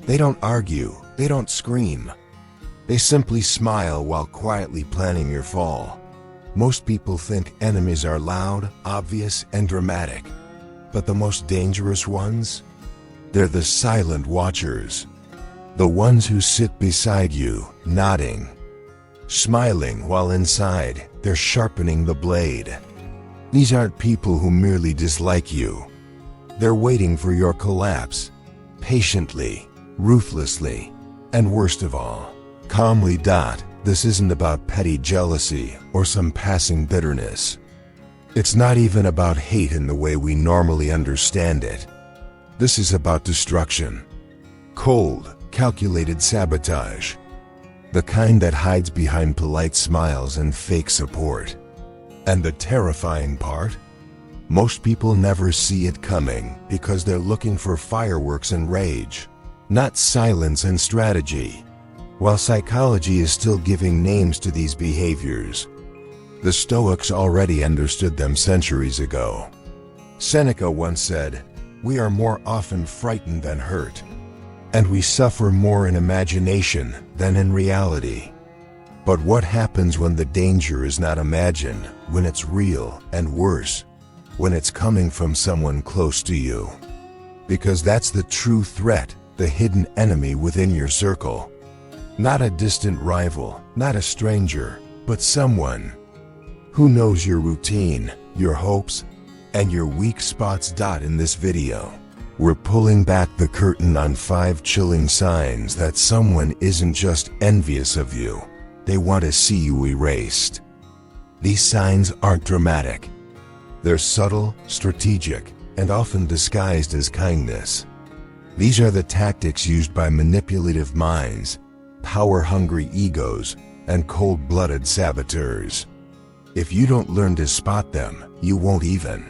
They don't argue, they don't scream. They simply smile while quietly planning your fall. Most people think enemies are loud, obvious, and dramatic. But the most dangerous ones? They're the silent watchers. The ones who sit beside you, nodding, smiling while inside, they're sharpening the blade. These aren't people who merely dislike you. They're waiting for your collapse, patiently, ruthlessly, and worst of all, calmly. This isn't about petty jealousy or some passing bitterness. It's not even about hate in the way we normally understand it. This is about destruction. Cold, calculated sabotage. The kind that hides behind polite smiles and fake support. And the terrifying part? Most people never see it coming because they're looking for fireworks and rage, not silence and strategy. While psychology is still giving names to these behaviors, the Stoics already understood them centuries ago. Seneca once said, "We are more often frightened than hurt, and we suffer more in imagination than in reality." But what happens when the danger is not imagined, when it's real, and worse, when it's coming from someone close to you? Because that's the true threat, the hidden enemy within your circle. Not a distant rival, not a stranger, but someone who knows your routine, your hopes, and your weak spots. In this video, we're pulling back the curtain on 5 chilling signs that someone isn't just envious of you, they want to see you erased. These signs aren't dramatic. They're subtle, strategic, and often disguised as kindness. These are the tactics used by manipulative minds, power-hungry egos, and cold-blooded saboteurs. If you don't learn to spot them, you won't even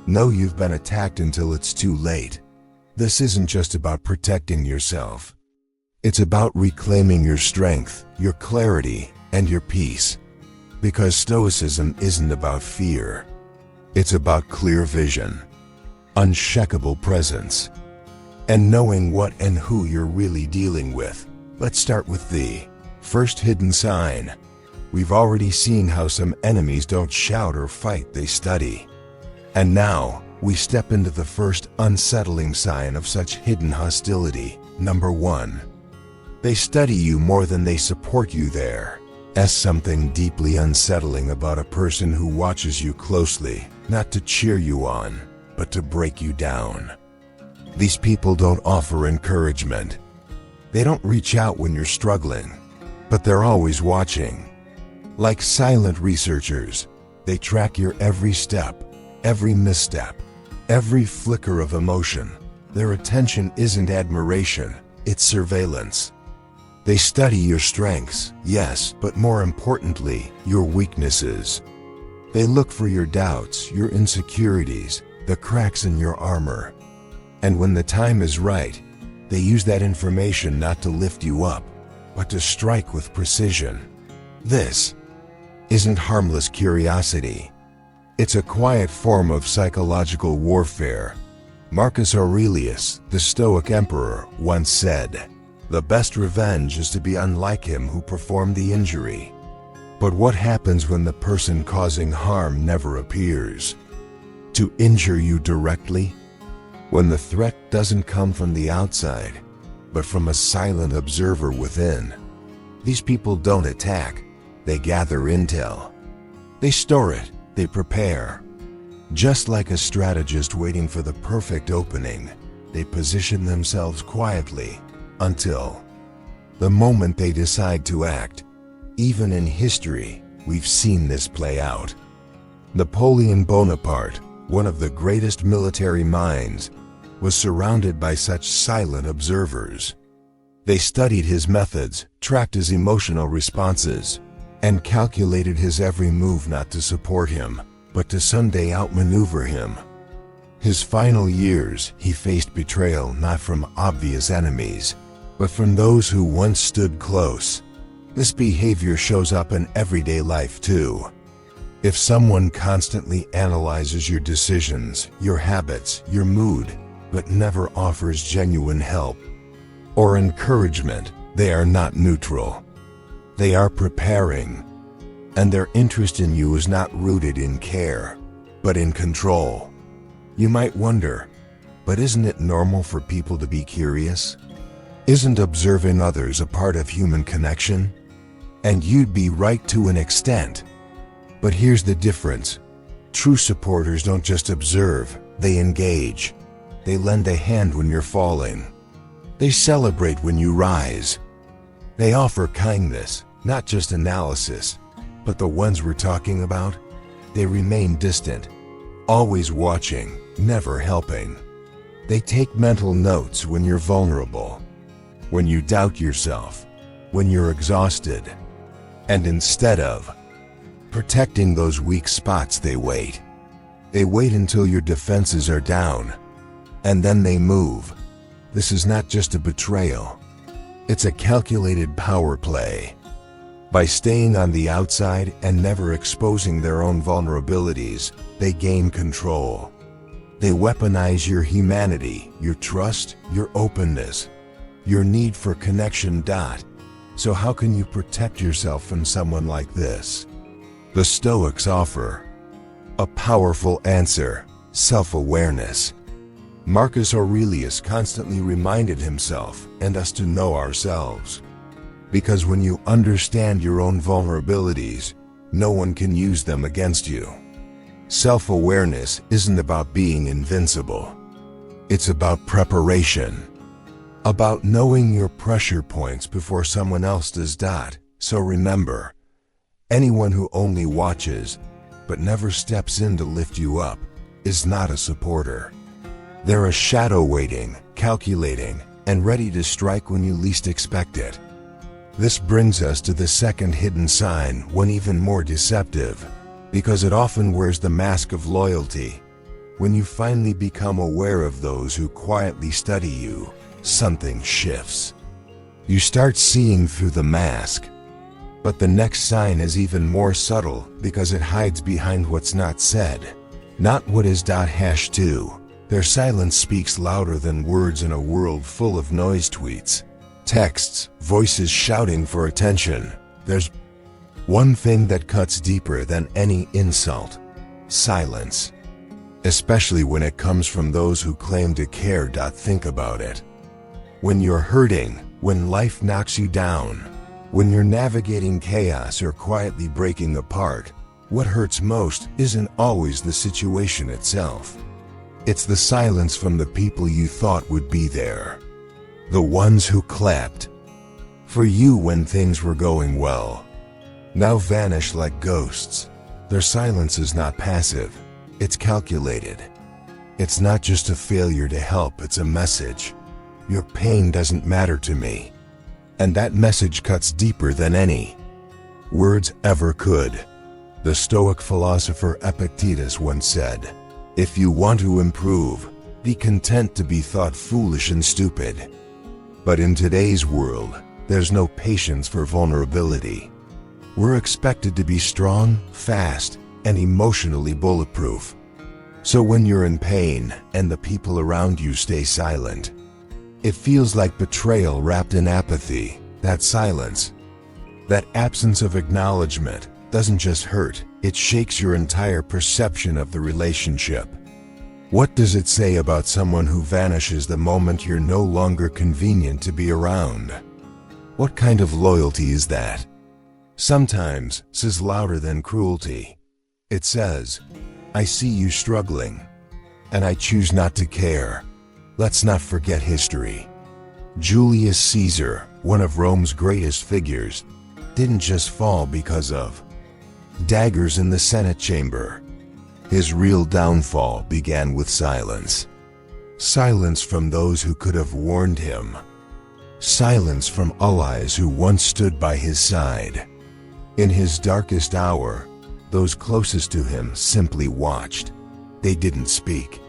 know you've been attacked until it's too late. This isn't just about protecting yourself. It's about reclaiming your strength, your clarity, and your peace. Because Stoicism isn't about fear. It's about clear vision, unshakable presence, and knowing what and who you're really dealing with. Let's start with the first hidden sign. We've already seen how some enemies don't shout or fight, they study. And now, we step into the first unsettling sign of such hidden hostility. Number 1. They study you more than they support you. There's something deeply unsettling about a person who watches you closely, not to cheer you on, but to break you down. These people don't offer encouragement. They don't reach out when you're struggling, but they're always watching. Like silent researchers, they track your every step, every misstep, every flicker of emotion. Their attention isn't admiration, it's surveillance. They study your strengths, yes, but more importantly, your weaknesses. They look for your doubts, your insecurities, the cracks in your armor. And when the time is right, they use that information not to lift you up, but to strike with precision. This isn't harmless curiosity. It's a quiet form of psychological warfare. Marcus Aurelius, the Stoic emperor, once said, "The best revenge is to be unlike him who performed the injury." But what happens when the person causing harm never appears to injure you directly? When the threat doesn't come from the outside, but from a silent observer within. These people don't attack, they gather intel. They store it, they prepare. Just like a strategist waiting for the perfect opening, they position themselves quietly until the moment they decide to act. Even in history, we've seen this play out. Napoleon Bonaparte, one of the greatest military minds, was surrounded by such silent observers. They studied his methods, tracked his emotional responses, and calculated his every move, not to support him, but to someday outmaneuver him. His final years, he faced betrayal not from obvious enemies, but from those who once stood close. This behavior shows up in everyday life too. If someone constantly analyzes your decisions, your habits, your mood, but never offers genuine help, or encouragement, they are not neutral. They are preparing, and their interest in you is not rooted in care, but in control. You might wonder, but isn't it normal for people to be curious? Isn't observing others a part of human connection? And you'd be right to an extent. But here's the difference. True supporters don't just observe, they engage. They lend a hand when you're falling. They celebrate when you rise. They offer kindness, not just analysis. But the ones we're talking about, they remain distant, always watching, never helping. They take mental notes when you're vulnerable, when you doubt yourself, when you're exhausted. And instead of protecting those weak spots, they wait. They wait until your defenses are down, and then they move. This is not just a betrayal. It's a calculated power play. By staying on the outside and never exposing their own vulnerabilities, they gain control. They weaponize your humanity, your trust, your openness, your need for connection. So how can you protect yourself from someone like this? The Stoics offer a powerful answer: self-awareness. Marcus Aurelius constantly reminded himself and us to know ourselves. Because when you understand your own vulnerabilities, no one can use them against you. Self-awareness isn't about being invincible. It's about preparation. About knowing your pressure points before someone else does. So remember, anyone who only watches, but never steps in to lift you up, is not a supporter. They're a shadow waiting, calculating, and ready to strike when you least expect it. This brings us to the second hidden sign, one even more deceptive, because it often wears the mask of loyalty. When you finally become aware of those who quietly study you, something shifts. You start seeing through the mask. But the next sign is even more subtle because it hides behind what's not said, not what is. #2. Their silence speaks louder than words in a world full of noise tweets, texts, voices shouting for attention. There's one thing that cuts deeper than any insult: silence. Especially when it comes from those who claim to care. Think about it. When you're hurting, when life knocks you down, when you're navigating chaos or quietly breaking apart, what hurts most isn't always the situation itself. It's the silence from the people you thought would be there. The ones who clapped for you when things were going well, now vanish like ghosts. Their silence is not passive, it's calculated. It's not just a failure to help, it's a message. Your pain doesn't matter to me. And that message cuts deeper than any words ever could. The Stoic philosopher Epictetus once said, "If you want to improve, be content to be thought foolish and stupid." But in today's world, there's no patience for vulnerability. We're expected to be strong, fast, and emotionally bulletproof. So when you're in pain and the people around you stay silent, it feels like betrayal wrapped in apathy. That silence, that absence of acknowledgement, doesn't just hurt, it shakes your entire perception of the relationship. What does it say about someone who vanishes the moment you're no longer convenient to be around? What kind of loyalty is that? Sometimes says louder than cruelty. It says, "I see you struggling, and I choose not to care." Let's not forget history. Julius Caesar, one of Rome's greatest figures, didn't just fall because of daggers in the Senate chamber. His real downfall began with silence. Silence from those who could have warned him. Silence from allies who once stood by his side. In his darkest hour, those closest to him simply watched. They didn't speak.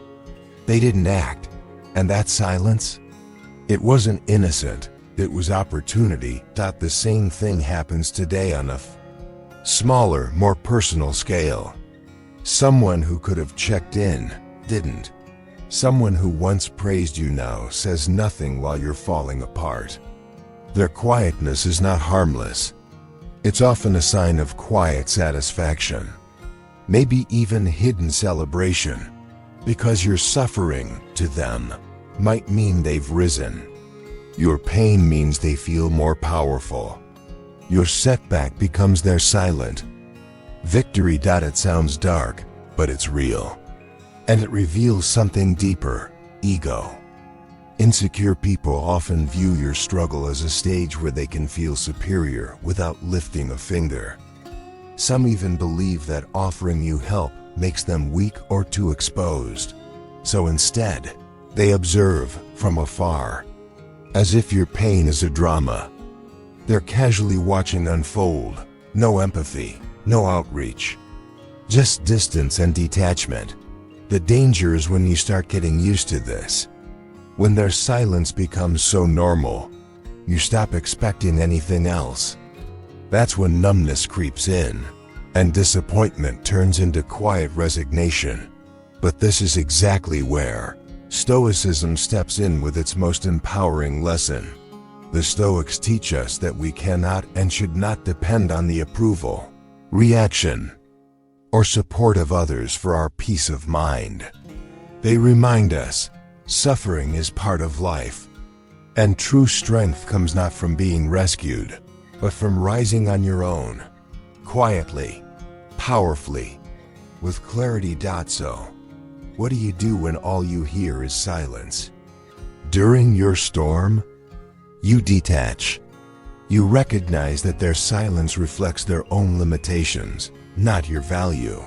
They didn't act. And that silence? It wasn't innocent, it was opportunity. The same thing happens today on a smaller, more personal scale. Someone who could have checked in, didn't. Someone who once praised you now says nothing while you're falling apart. Their quietness is not harmless. It's often a sign of quiet satisfaction, maybe even hidden celebration, because your suffering, to them, might mean they've risen. Your pain means they feel more powerful. Your setback becomes their silent victory. It sounds dark, but it's real. And it reveals something deeper: ego. Insecure people often view your struggle as a stage where they can feel superior without lifting a finger. Some even believe that offering you help makes them weak or too exposed. So instead, they observe from afar, as if your pain is a drama. They're casually watching unfold. No empathy, no outreach, just distance and detachment. The danger is when you start getting used to this. When their silence becomes so normal, you stop expecting anything else. That's when numbness creeps in, and disappointment turns into quiet resignation. But this is exactly where Stoicism steps in with its most empowering lesson. The Stoics teach us that we cannot and should not depend on the approval, reaction, or support of others for our peace of mind. They remind us suffering is part of life, and true strength comes not from being rescued, but from rising on your own, quietly, powerfully, with clarity. So, what do you do when all you hear is silence? During your storm, you detach. You recognize that their silence reflects their own limitations, not your value.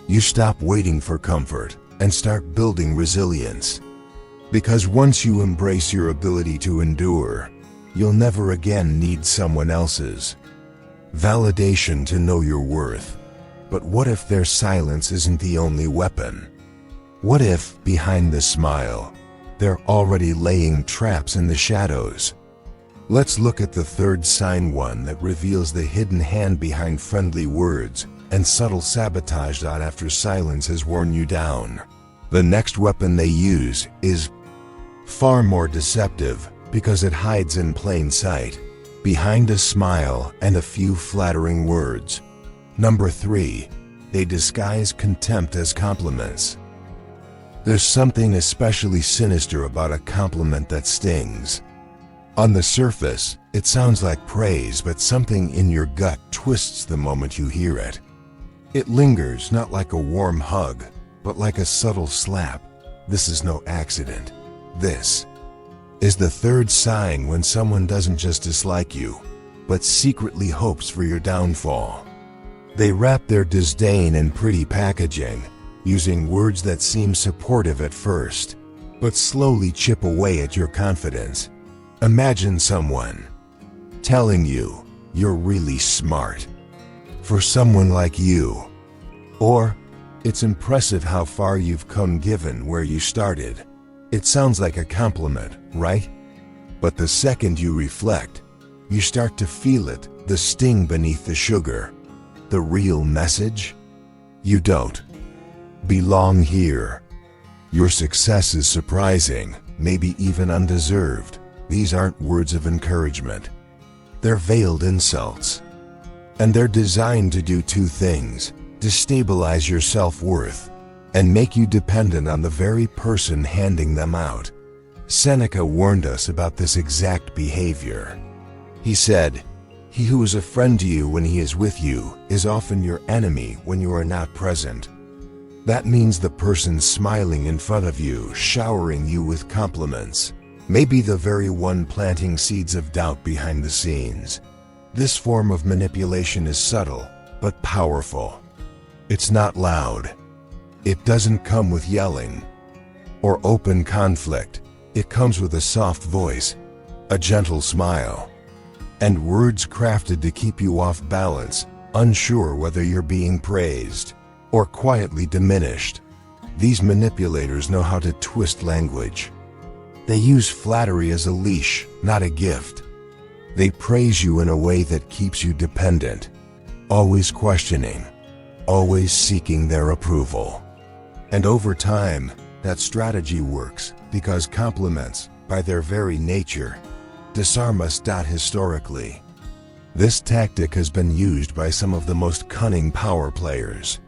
You stop waiting for comfort and start building resilience. Because once you embrace your ability to endure, you'll never again need someone else's validation to know your worth. But what if their silence isn't the only weapon? What if, behind the smile, they're already laying traps in the shadows? Let's look at the third sign, one that reveals the hidden hand behind friendly words and subtle sabotage. After silence has worn you down, the next weapon they use is far more deceptive because it hides in plain sight, behind a smile and a few flattering words. Number 3, they disguise contempt as compliments. There's something especially sinister about a compliment that stings. On the surface, it sounds like praise, but something in your gut twists the moment you hear it. It lingers, not like a warm hug, but like a subtle slap. This is no accident. This is the third sign when someone doesn't just dislike you, but secretly hopes for your downfall. They wrap their disdain in pretty packaging, using words that seem supportive at first, but slowly chip away at your confidence. Imagine someone telling you you're really smart for someone like you, or it's impressive how far you've come given where you started. It sounds like a compliment, right? But the second you reflect, you start to feel it, the sting beneath the sugar. The real message? You don't belong here. Your success is surprising, maybe even undeserved. These aren't words of encouragement. They're veiled insults. And they're designed to do two things: destabilize your self-worth and make you dependent on the very person handing them out. Seneca warned us about this exact behavior. He said, "He who is a friend to you when he is with you is often your enemy when you are not present." That means the person smiling in front of you, showering you with compliments, may be the very one planting seeds of doubt behind the scenes. This form of manipulation is subtle, but powerful. It's not loud. It doesn't come with yelling or open conflict. It comes with a soft voice, a gentle smile, and words crafted to keep you off balance, unsure whether you're being praised or quietly diminished. These manipulators know how to twist language. They use flattery as a leash, not a gift. They praise you in a way that keeps you dependent, always questioning, always seeking their approval. And over time, That strategy works because compliments, by their very nature, disarm us. Historically, this tactic has been used by some of the most cunning power players.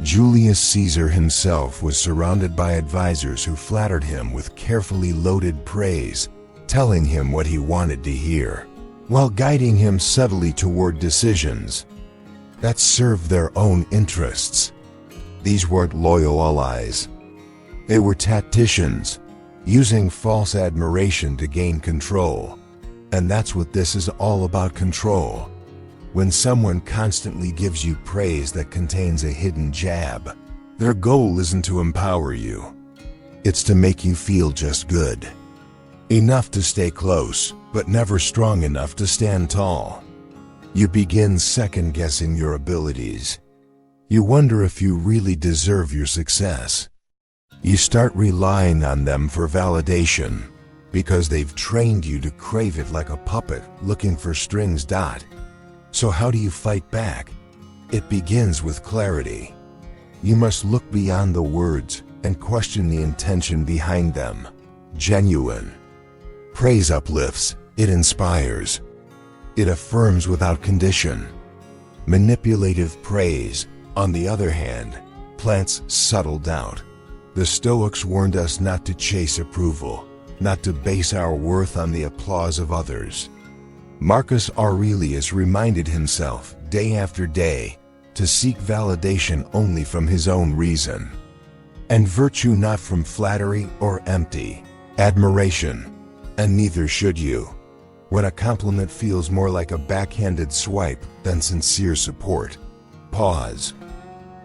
Julius Caesar himself was surrounded by advisors who flattered him with carefully loaded praise, telling him what he wanted to hear, while guiding him subtly toward decisions that served their own interests. These weren't loyal allies. They were tacticians, using false admiration to gain control. And that's what this is all about: control. When someone constantly gives you praise that contains a hidden jab, their goal isn't to empower you. It's to make you feel just good. Enough to stay close, but never strong enough to stand tall. You begin second-guessing your abilities. You wonder if you really deserve your success. You start relying on them for validation, because they've trained you to crave it like a puppet looking for strings. So how do you fight back? It begins with clarity. You must look beyond the words and question the intention behind them. Genuine praise uplifts, it inspires, it affirms without condition. Manipulative praise, on the other hand, plants subtle doubt. The Stoics warned us not to chase approval, not to base our worth on the applause of others. Marcus Aurelius reminded himself, day after day, to seek validation only from his own reason, and virtue not from flattery or empty admiration. And neither should you. When a compliment feels more like a backhanded swipe than sincere support, pause.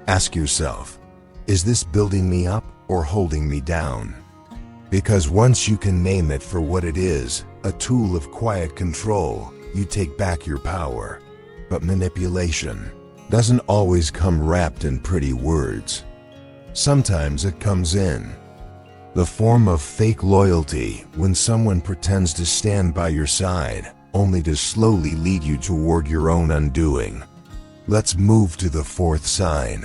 Ask yourself, is this building me up or holding me down? Because once you can name it for what it is, a tool of quiet control, you take back your power. But manipulation doesn't always come wrapped in pretty words. Sometimes it comes in the form of fake loyalty, when someone pretends to stand by your side, only to slowly lead you toward your own undoing. Let's move to the fourth sign,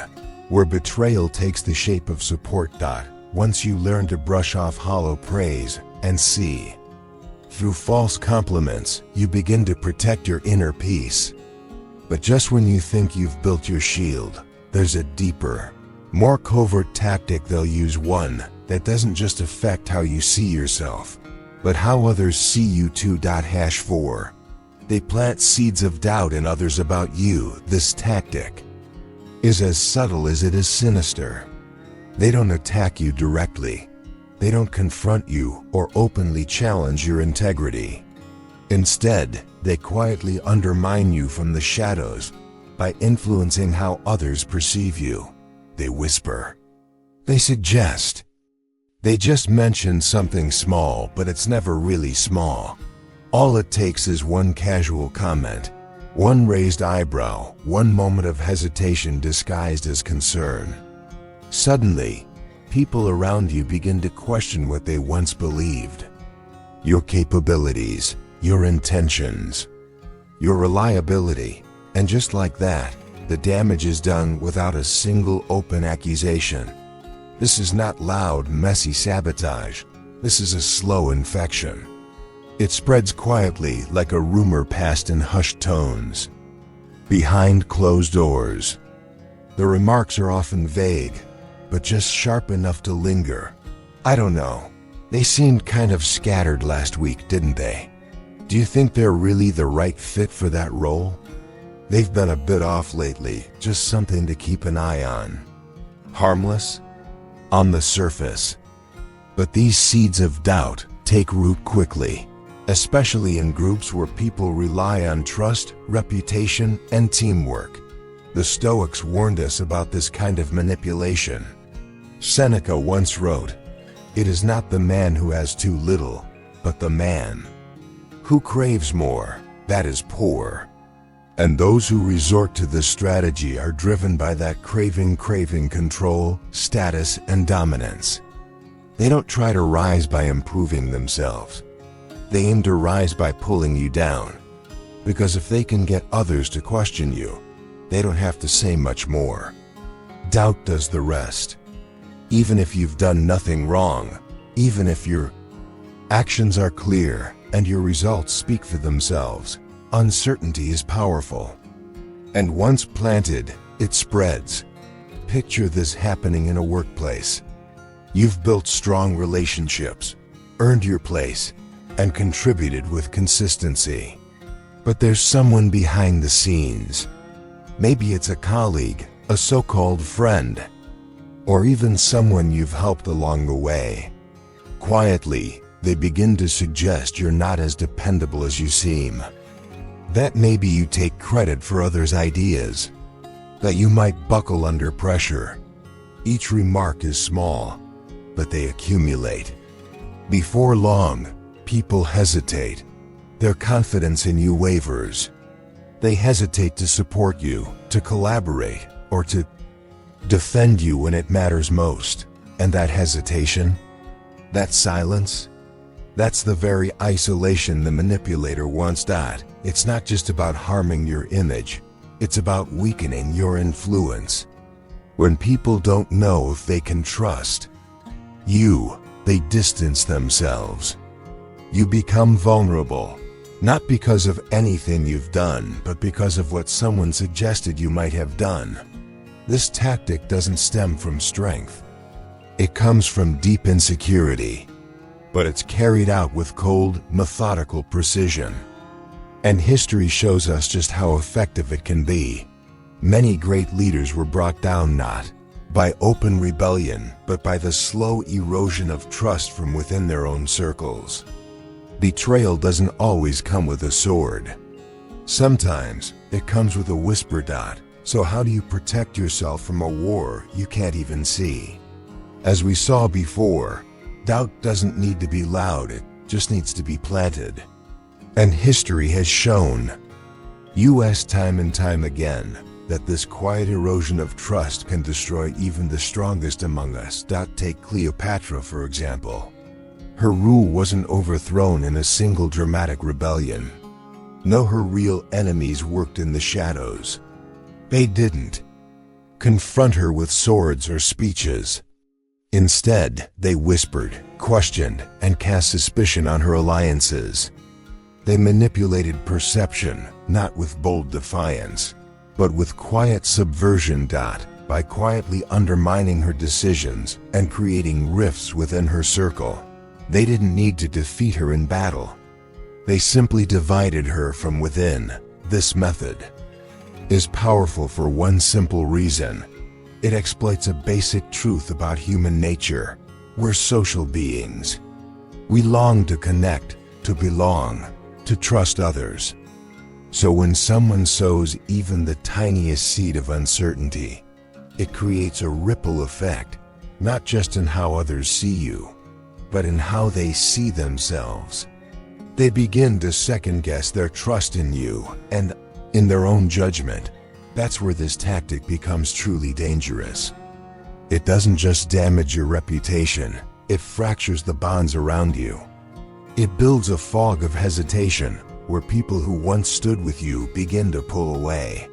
where betrayal takes the shape of support. Once you learn to brush off hollow praise and see through false compliments, you begin to protect your inner peace. But just when you think you've built your shield, there's a deeper, more covert tactic they'll use, one that doesn't just affect how you see yourself, but how others see you too. 4. They plant seeds of doubt in others about you. This tactic is as subtle as it is sinister. They don't attack you directly. They don't confront you or openly challenge your integrity. Instead, they quietly undermine you from the shadows by influencing how others perceive you. They whisper. They suggest. They just mention something small, but it's never really small. All it takes is one casual comment, one raised eyebrow, one moment of hesitation disguised as concern. Suddenly, people around you begin to question what they once believed. Your capabilities, your intentions, your reliability, and just like that, the damage is done without a single open accusation. This is not loud, messy sabotage. This is a slow infection. It spreads quietly like a rumor passed in hushed tones, behind closed doors. The remarks are often vague, but just sharp enough to linger. I don't know. They seemed kind of scattered last week, didn't they? Do you think they're really the right fit for that role? They've been a bit off lately, just something to keep an eye on. Harmless? On the surface. But these seeds of doubt take root quickly, especially in groups where people rely on trust, reputation, and teamwork. The Stoics warned us about this kind of manipulation. Seneca once wrote, "It is not the man who has too little, but the man who craves more, that is poor." And those who resort to this strategy are driven by that craving control, status, and dominance. They don't try to rise by improving themselves. They aim to rise by pulling you down. Because if they can get others to question you, they don't have to say much more. Doubt does the rest. Even if you've done nothing wrong, even if your actions are clear and your results speak for themselves, uncertainty is powerful. And once planted, it spreads. Picture this happening in a workplace. You've built strong relationships, earned your place, and contributed with consistency. But there's someone behind the scenes. Maybe it's a colleague, a so-called friend, or even someone you've helped along the way. Quietly, they begin to suggest you're not as dependable as you seem. That maybe you take credit for others' ideas, that you might buckle under pressure. Each remark is small, but they accumulate. Before long, people hesitate. Their confidence in you wavers. They hesitate to support you, to collaborate, or to defend you when it matters most. And that hesitation, that silence, that's the very isolation the manipulator wants. It's not just about harming your image, it's about weakening your influence. When people don't know if they can trust you, they distance themselves. You become vulnerable, not because of anything you've done, but because of what someone suggested you might have done. This tactic doesn't stem from strength. It comes from deep insecurity, but it's carried out with cold, methodical precision. And history shows us just how effective it can be. Many great leaders were brought down not by open rebellion, but by the slow erosion of trust from within their own circles. Betrayal doesn't always come with a sword. Sometimes it comes with a whisper. So how do you protect yourself from a war you can't even see? As we saw before, doubt doesn't need to be loud, it just needs to be planted. And history has shown us time and time again that this quiet erosion of trust can destroy even the strongest among us. Take Cleopatra, for example. Her rule wasn't overthrown in a single dramatic rebellion. No, her real enemies worked in the shadows. They didn't confront her with swords or speeches. Instead, they whispered, questioned, and cast suspicion on her alliances. They manipulated perception, not with bold defiance, but with quiet subversion. By quietly undermining her decisions and creating rifts within her circle. They didn't need to defeat her in battle. They simply divided her from within. This method is powerful for one simple reason. It exploits a basic truth about human nature. We're social beings. We long to connect, to belong, to trust others. So when someone sows even the tiniest seed of uncertainty, it creates a ripple effect, not just in how others see you, but in how they see themselves. They begin to second-guess their trust in you and in their own judgment. That's where this tactic becomes truly dangerous. It doesn't just damage your reputation, it fractures the bonds around you. It builds a fog of hesitation, where people who once stood with you begin to pull away.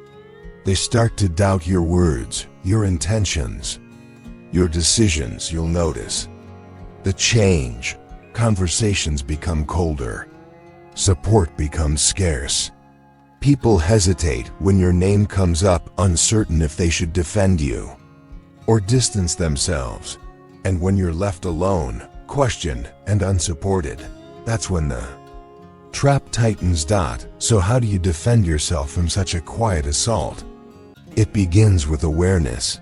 They start to doubt your words, your intentions, your decisions. You'll notice the change. Conversations become colder. Support becomes scarce. People hesitate when your name comes up, uncertain if they should defend you or distance themselves. And when you're left alone, questioned, and unsupported, that's when the trap tightens. So how do you defend yourself from such a quiet assault? It begins with awareness.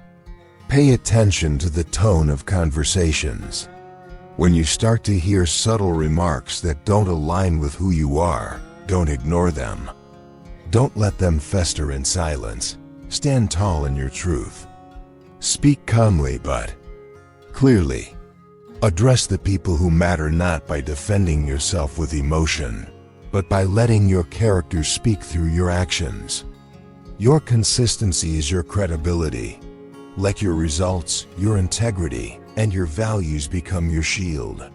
Pay attention to the tone of conversations. When you start to hear subtle remarks that don't align with who you are, don't ignore them. Don't let them fester in silence. Stand tall in your truth. Speak calmly but clearly. Address the people who matter not by defending yourself with emotion, but by letting your character speak through your actions. Your consistency is your credibility. Let your results, your integrity, and your values become your shield.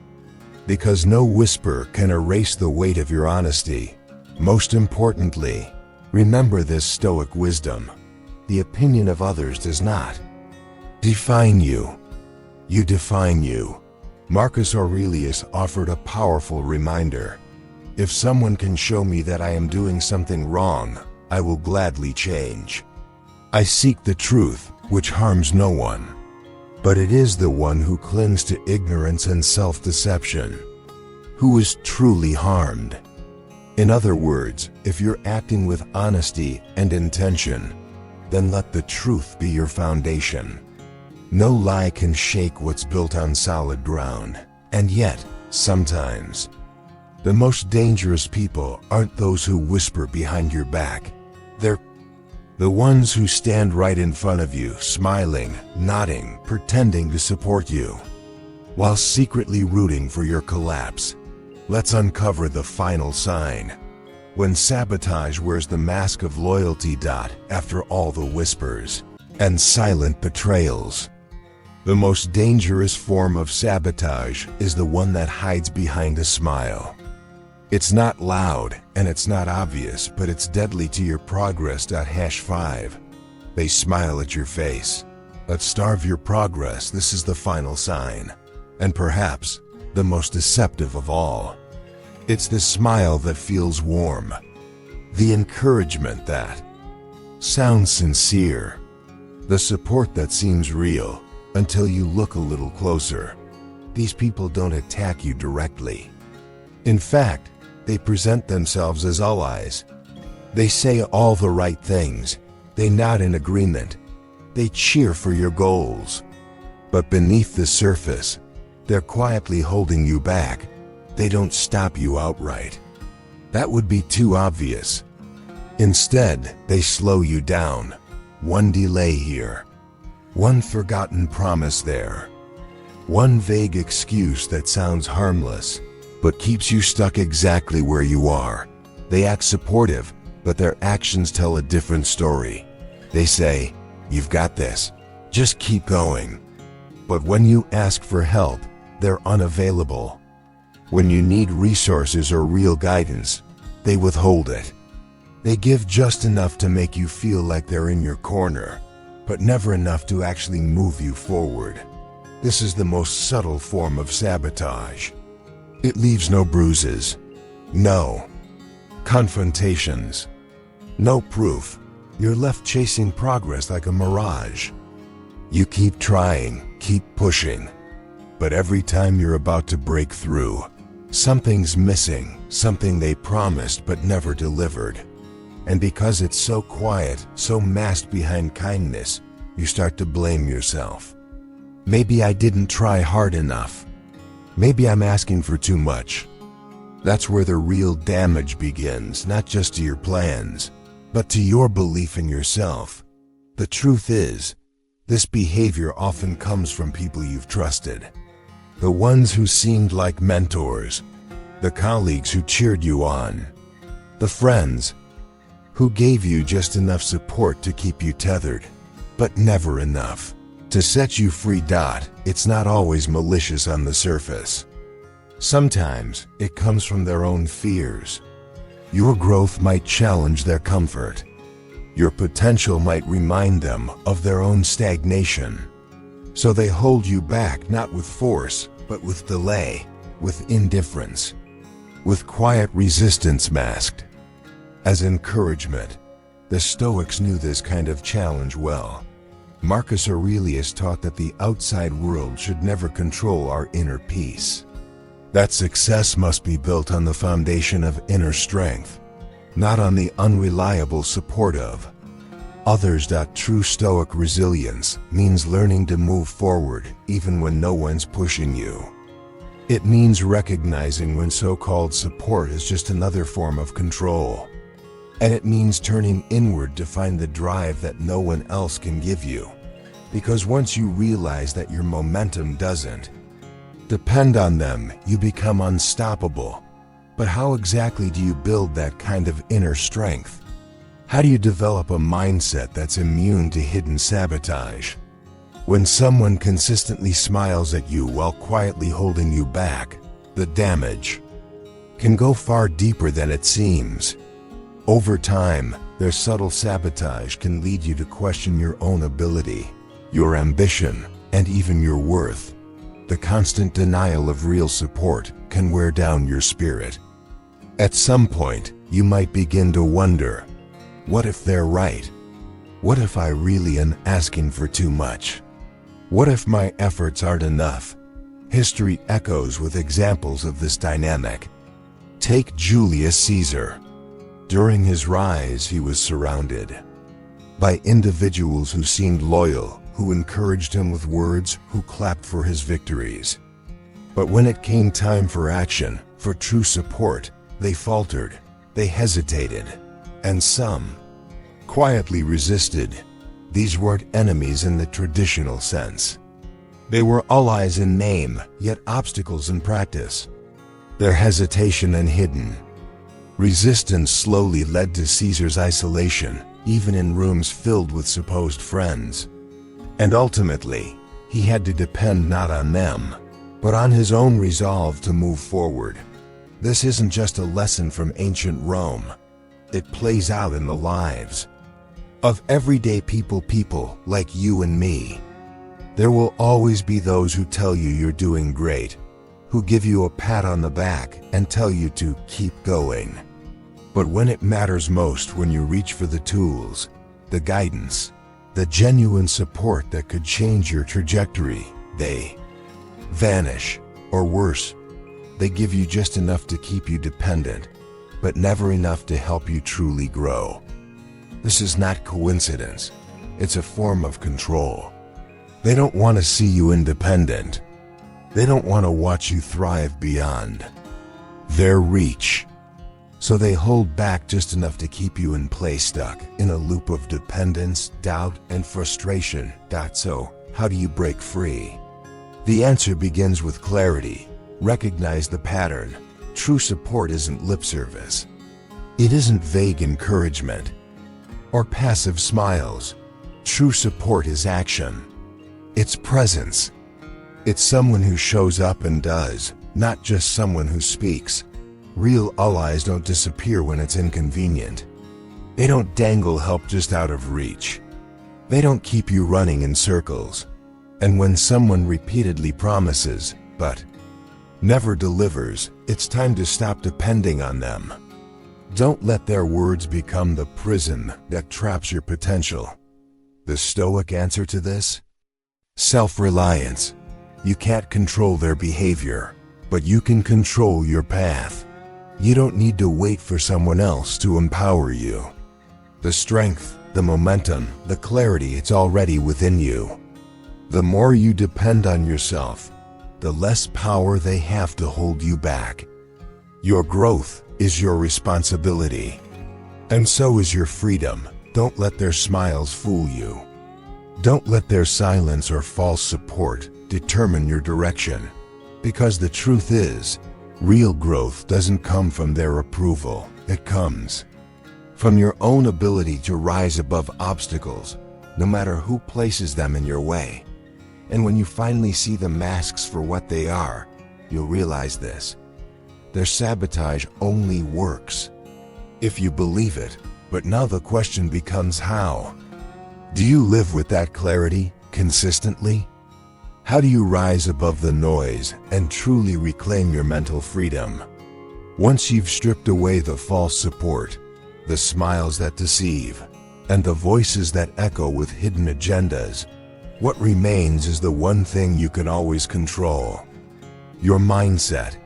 Because no whisper can erase the weight of your honesty. Most importantly, remember this Stoic wisdom. The opinion of others does not define you. You define you. Marcus Aurelius offered a powerful reminder. If someone can show me that I am doing something wrong, I will gladly change. I seek the truth, which harms no one. But it is the one who clings to ignorance and self-deception who is truly harmed. In other words, if you're acting with honesty and intention, then let the truth be your foundation. No lie can shake what's built on solid ground. And yet, sometimes, the most dangerous people aren't those who whisper behind your back. They're the ones who stand right in front of you, smiling, nodding, pretending to support you, while secretly rooting for your collapse. Let's uncover the final sign. When sabotage wears the mask of loyalty. After all the whispers and silent betrayals, the most dangerous form of sabotage is the one that hides behind a smile. It's not loud and it's not obvious, but it's deadly to your progress. #5. They smile at your face. Let's starve your progress. This is the final sign, and perhaps the most deceptive of all. It's the smile that feels warm, the encouragement that sounds sincere, the support that seems real until you look a little closer. These people don't attack you directly. In fact, they present themselves as allies. They say all the right things. They nod in agreement. They cheer for your goals. But beneath the surface, they're quietly holding you back. They don't stop you outright. That would be too obvious. Instead, they slow you down. One delay here, one forgotten promise there, one vague excuse that sounds harmless, but keeps you stuck exactly where you are. They act supportive, but their actions tell a different story. They say, "You've got this. Just keep going." But when you ask for help, they're unavailable. When you need resources or real guidance, they withhold it. They give just enough to make you feel like they're in your corner, but never enough to actually move you forward. This is the most subtle form of sabotage. It leaves no bruises, no confrontations, no proof. You're left chasing progress like a mirage. You keep trying, keep pushing, but every time you're about to break through, something's missing, something they promised but never delivered. And because it's so quiet, so masked behind kindness, you start to blame yourself. Maybe I didn't try hard enough. Maybe I'm asking for too much. That's where the real damage begins, not just to your plans, but to your belief in yourself. The truth is, this behavior often comes from people you've trusted. The ones who seemed like mentors, the colleagues who cheered you on, the friends who gave you just enough support to keep you tethered, but never enough to set you free. It's not always malicious on the surface. Sometimes it comes from their own fears. Your growth might challenge their comfort. Your potential might remind them of their own stagnation. So they hold you back not with force, but with delay, with indifference, with quiet resistance masked as encouragement. The Stoics knew this kind of challenge well. Marcus Aurelius taught that the outside world should never control our inner peace. That success must be built on the foundation of inner strength, not on the unreliable support of others. True Stoic resilience means learning to move forward even when no one's pushing you. It means recognizing when so-called support is just another form of control. And it means turning inward to find the drive that no one else can give you. Because once you realize that your momentum doesn't depend on them, you become unstoppable. But how exactly do you build that kind of inner strength? How do you develop a mindset that's immune to hidden sabotage? When someone consistently smiles at you while quietly holding you back, the damage can go far deeper than it seems. Over time, their subtle sabotage can lead you to question your own ability, your ambition, and even your worth. The constant denial of real support can wear down your spirit. At some point, you might begin to wonder, what if they're right? What if I really am asking for too much? What if my efforts aren't enough? History echoes with examples of this dynamic. Take Julius Caesar. During his rise, he was surrounded by individuals who seemed loyal, who encouraged him with words, who clapped for his victories. But when it came time for action, for true support, they faltered, they hesitated, and some quietly resisted. These weren't enemies in the traditional sense. They were allies in name, yet obstacles in practice. Their hesitation and hidden resistance slowly led to Caesar's isolation, even in rooms filled with supposed friends. And ultimately, he had to depend not on them, but on his own resolve to move forward. This isn't just a lesson from ancient Rome. It plays out in the lives of everyday people like you and me. There will always be those who tell you you're doing great, who give you a pat on the back and tell you to keep going. But when it matters most, when you reach for the tools, the guidance, the genuine support that could change your trajectory, they vanish, or worse, they give you just enough to keep you dependent, but never enough to help you truly grow. This is not coincidence. It's a form of control. They don't want to see you independent. They don't want to watch you thrive beyond their reach. So they hold back just enough to keep you in place, stuck in a loop of dependence, doubt, and frustration. So, how do you break free? The answer begins with clarity. Recognize the pattern. True support isn't lip service. It isn't vague encouragement or passive smiles. True support is action. It's presence. It's someone who shows up and does, not just someone who speaks. Real allies don't disappear when it's inconvenient. They don't dangle help just out of reach. They don't keep you running in circles. And when someone repeatedly promises, but never delivers, it's time to stop depending on them. Don't let their words become the prison that traps your potential. The Stoic answer to this? Self-reliance. You can't control their behavior, but you can control your path. You don't need to wait for someone else to empower you. The strength, the momentum, the clarity, it's already within you. The more you depend on yourself, the less power they have to hold you back. Your growth is your responsibility. And so is your freedom. Don't let their smiles fool you. Don't let their silence or false support determine your direction. Because the truth is, real growth doesn't come from their approval. It comes from your own ability to rise above obstacles, no matter who places them in your way. And when you finally see the masks for what they are, you'll realize this. Their sabotage only works if you believe it. But now the question becomes how? Do you live with that clarity consistently? How do you rise above the noise and truly reclaim your mental freedom? Once you've stripped away the false support, the smiles that deceive, and the voices that echo with hidden agendas, what remains is the one thing you can always control: your mindset.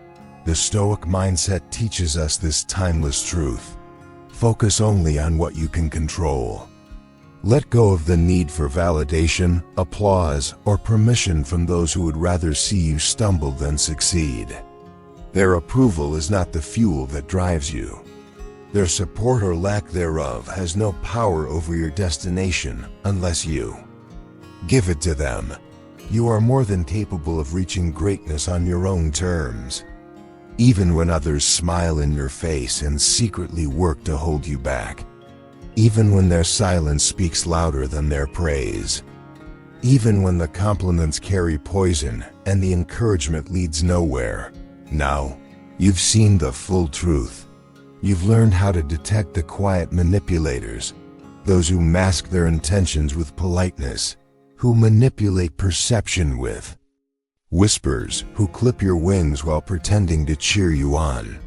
The Stoic mindset teaches us this timeless truth. Focus only on what you can control. Let go of the need for validation, applause, or permission from those who would rather see you stumble than succeed. Their approval is not the fuel that drives you. Their support or lack thereof has no power over your destination unless you give it to them. You are more than capable of reaching greatness on your own terms, even when others smile in your face and secretly work to hold you back. Even when their silence speaks louder than their praise. Even when the compliments carry poison and the encouragement leads nowhere. Now, you've seen the full truth. You've learned how to detect the quiet manipulators, those who mask their intentions with politeness, who manipulate perception with whispers who clip your wings while pretending to cheer you on.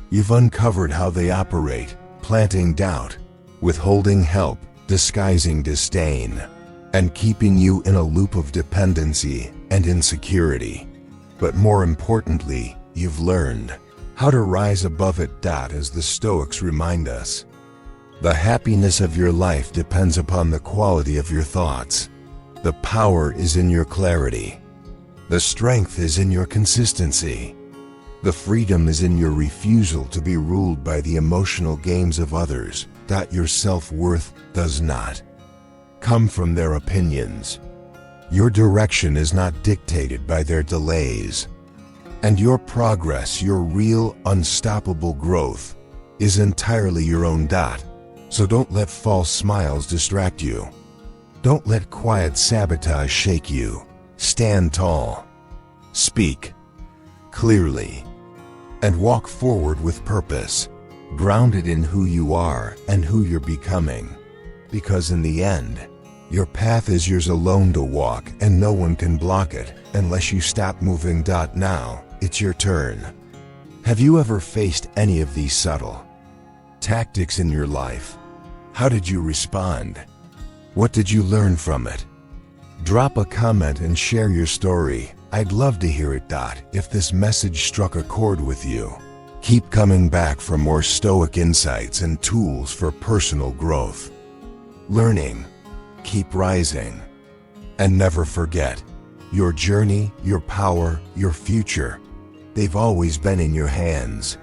You've uncovered how they operate, planting doubt, withholding help, disguising disdain, and keeping you in a loop of dependency and insecurity. But more importantly, you've learned how to rise above it. As the Stoics remind us, the happiness of your life depends upon the quality of your thoughts. The power is in your clarity. The strength is in your consistency. The freedom is in your refusal to be ruled by the emotional games of others. Your self-worth does not come from their opinions. Your direction is not dictated by their delays. And your progress, your real, unstoppable growth, is entirely your own. So don't let false smiles distract you. Don't let quiet sabotage shake you. Stand tall, speak clearly, and walk forward with purpose, grounded in who you are and who you're becoming. Because in the end, your path is yours alone to walk, and no one can block it unless you stop moving. Now, it's your turn. Have you ever faced any of these subtle tactics in your life? How did you respond? What did you learn from it? Drop a comment and share your story. I'd love to hear it. If this message struck a chord with you, keep coming back for more Stoic insights and tools for personal growth. Learning, keep rising, and never forget, your journey, your power, your future, they've always been in your hands.